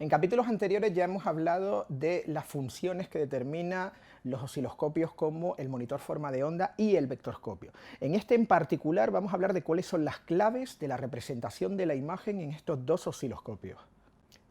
En capítulos anteriores ya hemos hablado de las funciones que determina los osciloscopios como el monitor forma de onda y el vectorscopio. En este en particular vamos a hablar de cuáles son las claves de la representación de la imagen en estos dos osciloscopios.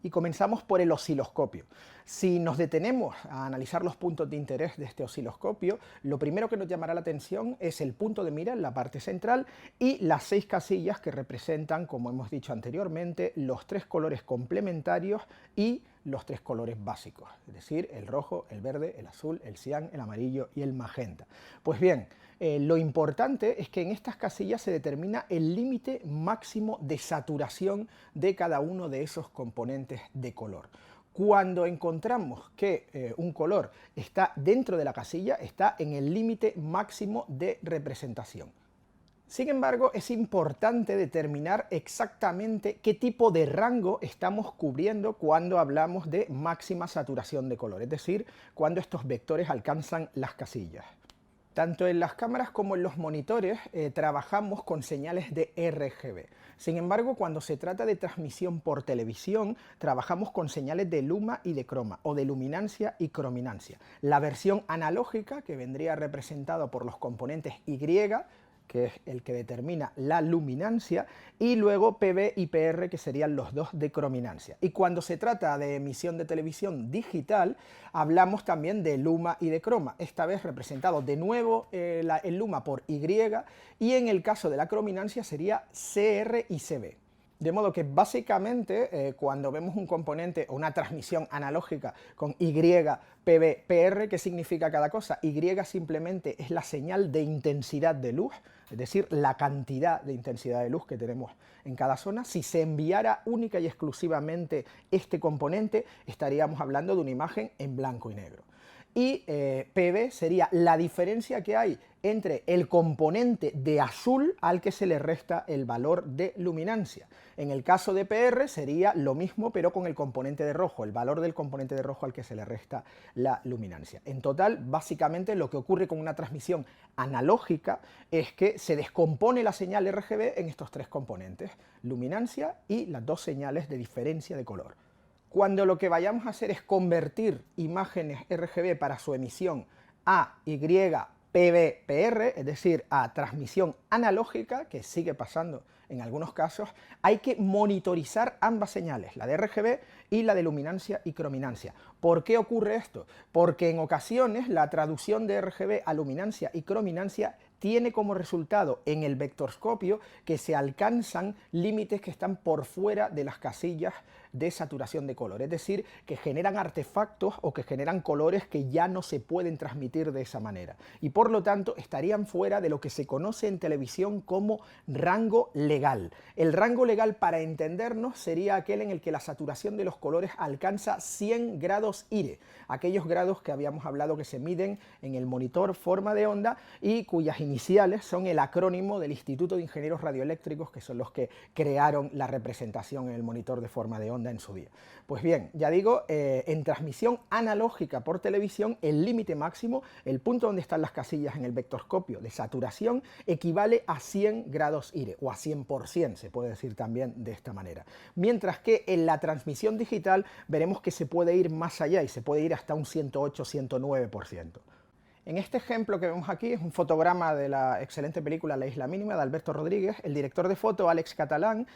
Y comenzamos por el osciloscopio. Si nos detenemos a analizar los puntos de interés de este osciloscopio, lo primero que nos llamará la atención es el punto de mira en la parte central y las 6 casillas que representan, como hemos dicho anteriormente, los 3 colores complementarios y los 3 colores básicos, es decir, el rojo, el verde, el azul, el cian, el amarillo y el magenta. Pues bien, lo importante es que en estas casillas se determina el límite máximo de saturación de cada uno de esos componentes de color. Cuando encontramos que un color está dentro de la casilla, está en el límite máximo de representación. Sin embargo, es importante determinar exactamente qué tipo de rango estamos cubriendo cuando hablamos de máxima saturación de color, es decir, cuando estos vectores alcanzan las casillas. Tanto en las cámaras como en los monitores trabajamos con señales de RGB. Sin embargo, cuando se trata de transmisión por televisión, trabajamos con señales de luma y de croma, o de luminancia y crominancia. La versión analógica, que vendría representada por los componentes Y, que es el que determina la luminancia, y luego PB y PR, que serían los dos de crominancia. Y cuando se trata de emisión de televisión digital, hablamos también de luma y de croma, esta vez representado de nuevo el luma por Y, y en el caso de la crominancia sería CR y CB. De modo que básicamente cuando vemos un componente o una transmisión analógica con Y, PB, PR, ¿qué significa cada cosa? Y simplemente es la señal de intensidad de luz, es decir, la cantidad de intensidad de luz que tenemos en cada zona. Si se enviara única y exclusivamente este componente, estaríamos hablando de una imagen en blanco y negro. Y PB sería la diferencia que hay entre el componente de azul al que se le resta el valor de luminancia. En el caso de PR sería lo mismo, pero con el componente de rojo, el valor del componente de rojo al que se le resta la luminancia. En total, básicamente lo que ocurre con una transmisión analógica es que se descompone la señal RGB en estos 3 componentes, luminancia y las 2 señales de diferencia de color. Cuando lo que vayamos a hacer es convertir imágenes RGB para su emisión a Y, PB, PR, es decir, a transmisión analógica, que sigue pasando en algunos casos, hay que monitorizar ambas señales, la de RGB y la de luminancia y crominancia. ¿Por qué ocurre esto? Porque en ocasiones la traducción de RGB a luminancia y crominancia tiene como resultado en el vectorscopio que se alcanzan límites que están por fuera de las casillas de saturación de color, es decir, que generan artefactos o que generan colores que ya no se pueden transmitir de esa manera y por lo tanto estarían fuera de lo que se conoce en televisión como rango legal. El rango legal, para entendernos, sería aquel en el que la saturación de los colores alcanza 100 grados IRE, aquellos grados que habíamos hablado que se miden en el monitor forma de onda y cuyas iniciales son el acrónimo del Instituto de Ingenieros Radioeléctricos, que son los que crearon la representación en el monitor de forma de onda en su día. Pues bien, ya digo, en transmisión analógica por televisión, el límite máximo, el punto donde están las casillas en el vectorscopio de saturación, equivale a 100 grados IRE, o a 100%, se puede decir también de esta manera. Mientras que en la transmisión digital veremos que se puede ir más allá y se puede ir hasta un 108-109%. En este ejemplo que vemos aquí es un fotograma de la excelente película La Isla Mínima de Alberto Rodríguez. El director de foto, Àlex Catalán,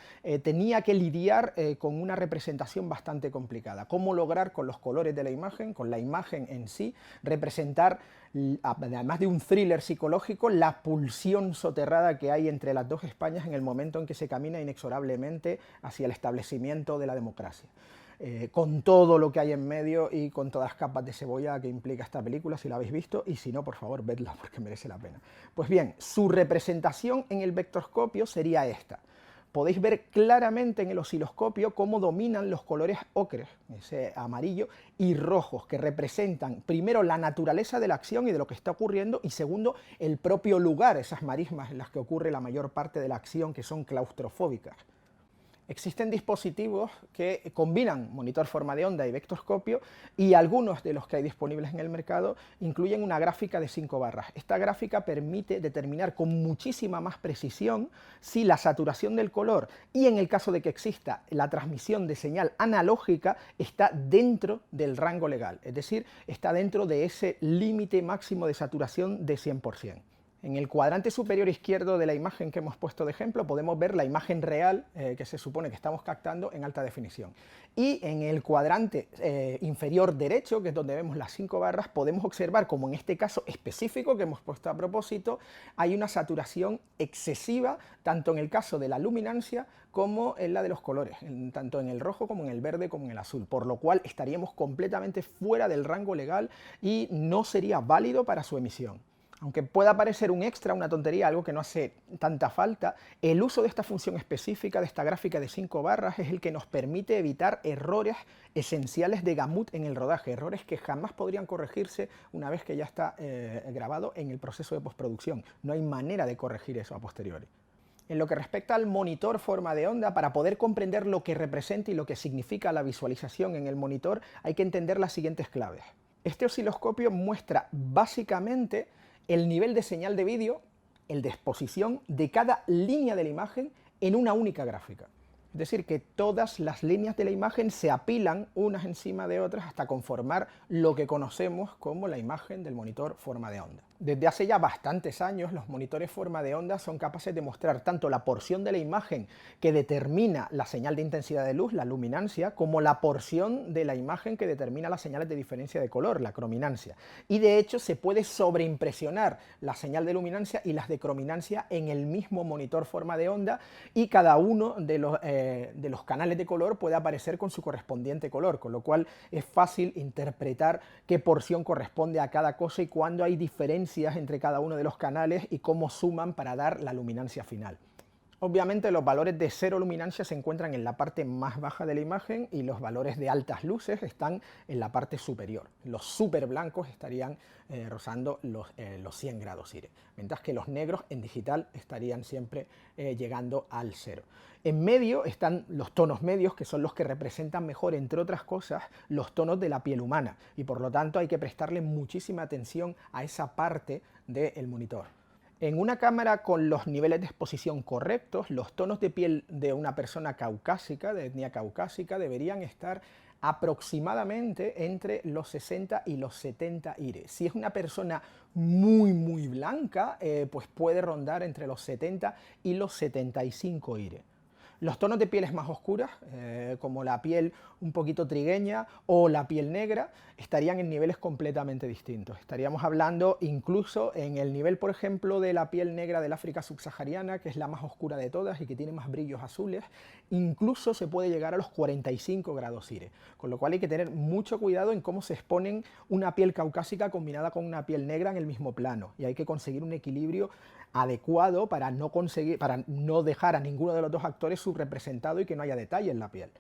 tenía que lidiar con una representación bastante complicada. Cómo lograr con los colores de la imagen, con la imagen en sí, representar, además de un thriller psicológico, la pulsión soterrada que hay entre las dos Españas en el momento en que se camina inexorablemente hacia el establecimiento de la democracia. Con todo lo que hay en medio y con todas las capas de cebolla que implica esta película, si la habéis visto, y si no, por favor, vedla porque merece la pena. Pues bien, su representación en el vectorscopio sería esta. Podéis ver claramente en el osciloscopio cómo dominan los colores ocres, ese amarillo, y rojos, que representan primero la naturaleza de la acción y de lo que está ocurriendo, y segundo, el propio lugar, esas marismas en las que ocurre la mayor parte de la acción, que son claustrofóbicas. Existen dispositivos que combinan monitor forma de onda y vectorscopio, y algunos de los que hay disponibles en el mercado incluyen una gráfica de 5 barras. Esta gráfica permite determinar con muchísima más precisión si la saturación del color y, en el caso de que exista la transmisión de señal analógica, está dentro del rango legal, es decir, está dentro de ese límite máximo de saturación de 100%. En el cuadrante superior izquierdo de la imagen que hemos puesto de ejemplo podemos ver la imagen real que se supone que estamos captando en alta definición. Y en el cuadrante inferior derecho, que es donde vemos las 5 barras, podemos observar como en este caso específico que hemos puesto a propósito, hay una saturación excesiva, tanto en el caso de la luminancia como en la de los colores, tanto en el rojo como en el verde como en el azul, por lo cual estaríamos completamente fuera del rango legal y no sería válido para su emisión. Aunque pueda parecer un extra, una tontería, algo que no hace tanta falta, el uso de esta función específica, de esta gráfica de 5 barras, es el que nos permite evitar errores esenciales de gamut en el rodaje, errores que jamás podrían corregirse una vez que ya está grabado en el proceso de postproducción. No hay manera de corregir eso a posteriori. En lo que respecta al monitor forma de onda, para poder comprender lo que representa y lo que significa la visualización en el monitor, hay que entender las siguientes claves. Este osciloscopio muestra básicamente el nivel de señal de vídeo, el de exposición de cada línea de la imagen en una única gráfica. Es decir, que todas las líneas de la imagen se apilan unas encima de otras hasta conformar lo que conocemos como la imagen del monitor forma de onda. Desde hace ya bastantes años, los monitores forma de onda son capaces de mostrar tanto la porción de la imagen que determina la señal de intensidad de luz, la luminancia, como la porción de la imagen que determina las señales de diferencia de color, la crominancia. Y de hecho se puede sobreimpresionar la señal de luminancia y las de crominancia en el mismo monitor forma de onda, y cada uno de los canales de color puede aparecer con su correspondiente color, con lo cual es fácil interpretar qué porción corresponde a cada cosa y cuándo hay diferencias entre cada uno de los canales y cómo suman para dar la luminancia final. Obviamente los valores de cero luminancia se encuentran en la parte más baja de la imagen y los valores de altas luces están en la parte superior. Los super blancos estarían rozando los 100 grados IRE, mientras que los negros en digital estarían siempre llegando al cero. En medio están los tonos medios, que son los que representan mejor, entre otras cosas, los tonos de la piel humana, y por lo tanto hay que prestarle muchísima atención a esa parte del monitor. En una cámara con los niveles de exposición correctos, los tonos de piel de una persona caucásica, de etnia caucásica, deberían estar aproximadamente entre los 60 y los 70 IRE. Si es una persona muy blanca, pues puede rondar entre los 70 y los 75 IRE. Los tonos de pieles más oscuras, como la piel un poquito trigueña o la piel negra, estarían en niveles completamente distintos. Estaríamos hablando incluso en el nivel, por ejemplo, de la piel negra del África subsahariana, que es la más oscura de todas y que tiene más brillos azules, incluso se puede llegar a los 45 grados IRE, con lo cual hay que tener mucho cuidado en cómo se exponen una piel caucásica combinada con una piel negra en el mismo plano, y hay que conseguir un equilibrio adecuado para no dejar a ninguno de los dos actores subrepresentado y que no haya detalle en la piel.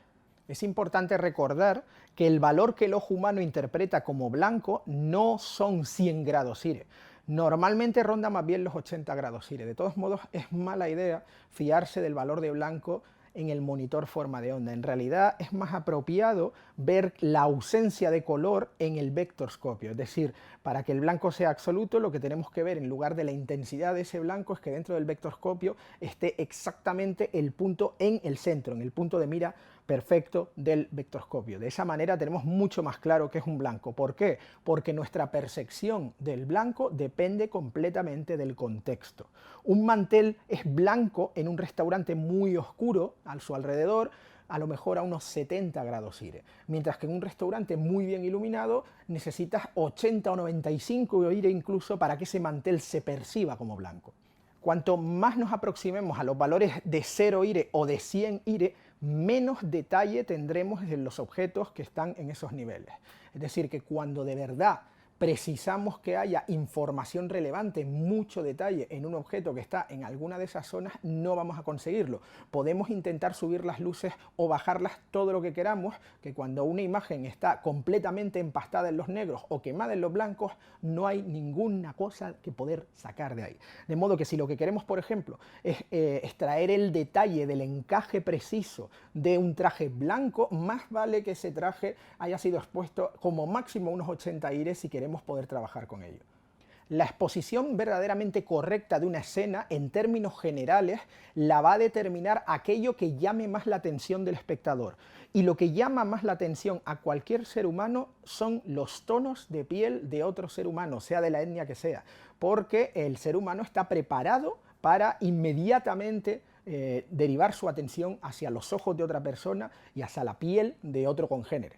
Es importante recordar que el valor que el ojo humano interpreta como blanco no son 100 grados IRE. Normalmente ronda más bien los 80 grados IRE. De todos modos, es mala idea fiarse del valor de blanco en el monitor forma de onda. En realidad es más apropiado ver la ausencia de color en el vectorscopio, es decir, para que el blanco sea absoluto, lo que tenemos que ver en lugar de la intensidad de ese blanco es que dentro del vectorscopio esté exactamente el punto en el centro, en el punto de mira perfecto del vectorscopio. De esa manera tenemos mucho más claro qué es un blanco. ¿Por qué? Porque nuestra percepción del blanco depende completamente del contexto. Un mantel es blanco en un restaurante muy oscuro a su alrededor, a lo mejor a unos 70 grados IRE, mientras que en un restaurante muy bien iluminado necesitas 80 o 95 IRE incluso para que ese mantel se perciba como blanco. Cuanto más nos aproximemos a los valores de 0 IRE o de 100 IRE, menos detalle tendremos en los objetos que están en esos niveles. Es decir, que cuando de verdad precisamos que haya información relevante, mucho detalle en un objeto que está en alguna de esas zonas, no vamos a conseguirlo. Podemos intentar subir las luces o bajarlas todo lo que queramos, que cuando una imagen está completamente empastada en los negros o quemada en los blancos, no hay ninguna cosa que poder sacar de ahí. De modo que si lo que queremos, por ejemplo, es extraer el detalle del encaje preciso de un traje blanco, más vale que ese traje haya sido expuesto como máximo unos 80 ires si queremos poder trabajar con ello. La exposición verdaderamente correcta de una escena, en términos generales, la va a determinar aquello que llame más la atención del espectador. Y lo que llama más la atención a cualquier ser humano son los tonos de piel de otro ser humano, sea de la etnia que sea, porque el ser humano está preparado para inmediatamente derivar su atención hacia los ojos de otra persona y hacia la piel de otro congénere.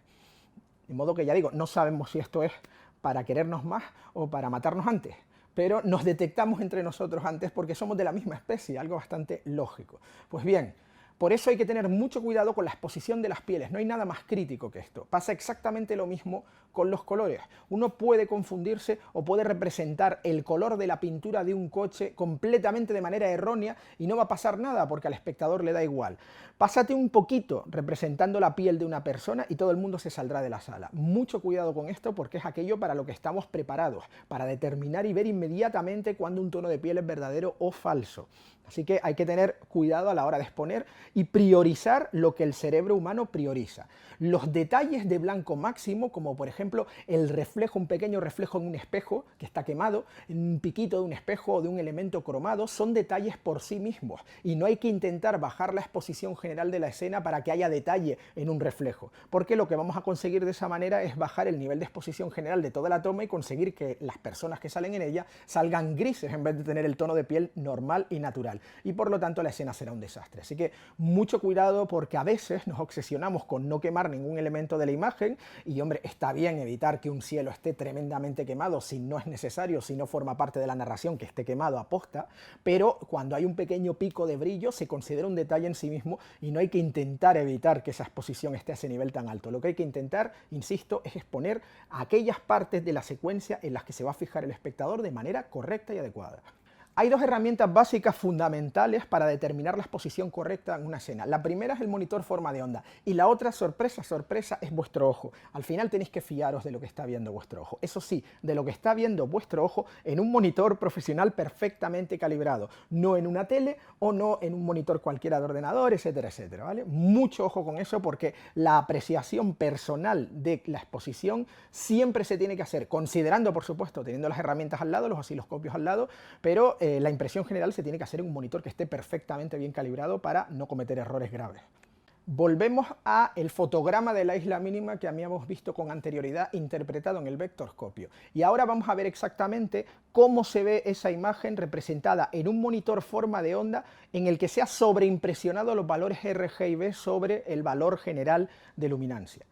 De modo que, ya digo, no sabemos si esto es para querernos más o para matarnos antes, pero nos detectamos entre nosotros antes porque somos de la misma especie, algo bastante lógico. Pues bien, por eso hay que tener mucho cuidado con la exposición de las pieles, no hay nada más crítico que esto. Pasa exactamente lo mismo con los colores. Uno puede confundirse o puede representar el color de la pintura de un coche completamente de manera errónea y no va a pasar nada porque al espectador le da igual. Pásate un poquito representando la piel de una persona y todo el mundo se saldrá de la sala. Mucho cuidado con esto porque es aquello para lo que estamos preparados, para determinar y ver inmediatamente cuándo un tono de piel es verdadero o falso. Así que hay que tener cuidado a la hora de exponer y priorizar lo que el cerebro humano prioriza. Los detalles de blanco máximo, como por ejemplo el reflejo, un pequeño reflejo en un espejo que está quemado, en un piquito de un espejo o de un elemento cromado, son detalles por sí mismos y no hay que intentar bajar la exposición general de la escena para que haya detalle en un reflejo, porque lo que vamos a conseguir de esa manera es bajar el nivel de exposición general de toda la toma y conseguir que las personas que salen en ella salgan grises en vez de tener el tono de piel normal y natural. Y por lo tanto la escena será un desastre. Así que mucho cuidado porque a veces nos obsesionamos con no quemar ningún elemento de la imagen y hombre, está bien evitar que un cielo esté tremendamente quemado si no es necesario, si no forma parte de la narración que esté quemado a posta, pero cuando hay un pequeño pico de brillo se considera un detalle en sí mismo y no hay que intentar evitar que esa exposición esté a ese nivel tan alto. Lo que hay que intentar, insisto, es exponer aquellas partes de la secuencia en las que se va a fijar el espectador de manera correcta y adecuada. Hay dos herramientas básicas fundamentales para determinar la exposición correcta en una escena. La primera es el monitor forma de onda y la otra, sorpresa, sorpresa, es vuestro ojo. Al final tenéis que fiaros de lo que está viendo vuestro ojo. Eso sí, de lo que está viendo vuestro ojo en un monitor profesional perfectamente calibrado, no en una tele o no en un monitor cualquiera de ordenador, etcétera, etcétera, ¿vale? Mucho ojo con eso porque la apreciación personal de la exposición siempre se tiene que hacer, considerando, por supuesto, teniendo las herramientas al lado, los osciloscopios al lado, pero la impresión general se tiene que hacer en un monitor que esté perfectamente bien calibrado para no cometer errores graves. Volvemos a el fotograma de la isla mínima que habíamos visto con anterioridad interpretado en el vectorscopio. Y ahora vamos a ver exactamente cómo se ve esa imagen representada en un monitor forma de onda en el que se ha sobreimpresionado los valores R, G y B sobre el valor general de luminancia.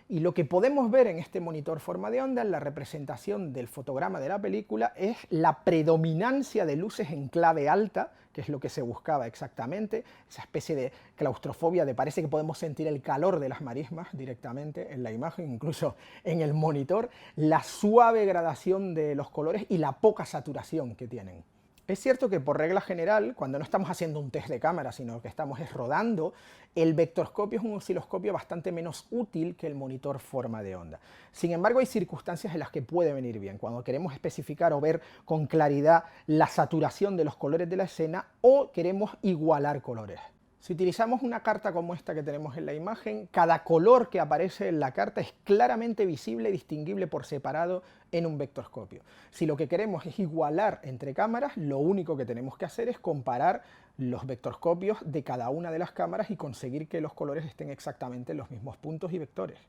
Y lo que podemos ver en este monitor forma de onda, en la representación del fotograma de la película, es la predominancia de luces en clave alta, que es lo que se buscaba exactamente, esa especie de claustrofobia, de parece que podemos sentir el calor de las marismas directamente en la imagen, incluso en el monitor, la suave gradación de los colores y la poca saturación que tienen. Es cierto que por regla general, cuando no estamos haciendo un test de cámara, sino que estamos rodando, el vectorscopio es un osciloscopio bastante menos útil que el monitor forma de onda. Sin embargo, hay circunstancias en las que puede venir bien, cuando queremos especificar o ver con claridad la saturación de los colores de la escena o queremos igualar colores. Si utilizamos una carta como esta que tenemos en la imagen, cada color que aparece en la carta es claramente visible y distinguible por separado en un vectorscopio. Si lo que queremos es igualar entre cámaras, lo único que tenemos que hacer es comparar los vectorscopios de cada una de las cámaras y conseguir que los colores estén exactamente en los mismos puntos y vectores.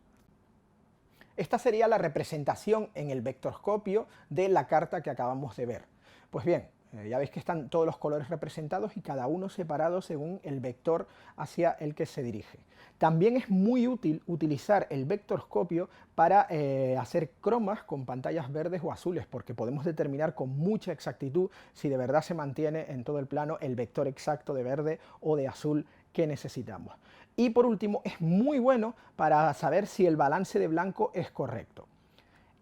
Esta sería la representación en el vectorscopio de la carta que acabamos de ver. Pues bien, ya veis que están todos los colores representados y cada uno separado según el vector hacia el que se dirige. También es muy útil utilizar el vectorscopio para hacer cromas con pantallas verdes o azules, porque podemos determinar con mucha exactitud si de verdad se mantiene en todo el plano el vector exacto de verde o de azul que necesitamos. Y por último, es muy bueno para saber si el balance de blanco es correcto.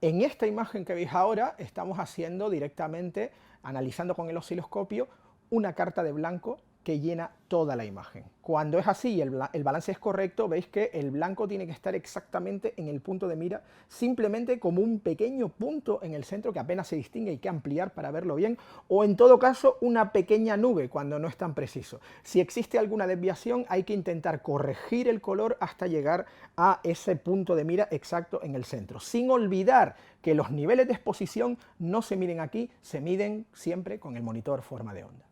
En esta imagen que veis ahora estamos haciendo directamente, analizando con el osciloscopio, una carta de blanco que llena toda la imagen. Cuando es así y el balance es correcto, veis que el blanco tiene que estar exactamente en el punto de mira, simplemente como un pequeño punto en el centro que apenas se distingue y hay que ampliar para verlo bien, o en todo caso una pequeña nube cuando no es tan preciso. Si existe alguna desviación hay que intentar corregir el color hasta llegar a ese punto de mira exacto en el centro, sin olvidar que los niveles de exposición no se miden aquí, se miden siempre con el monitor forma de onda.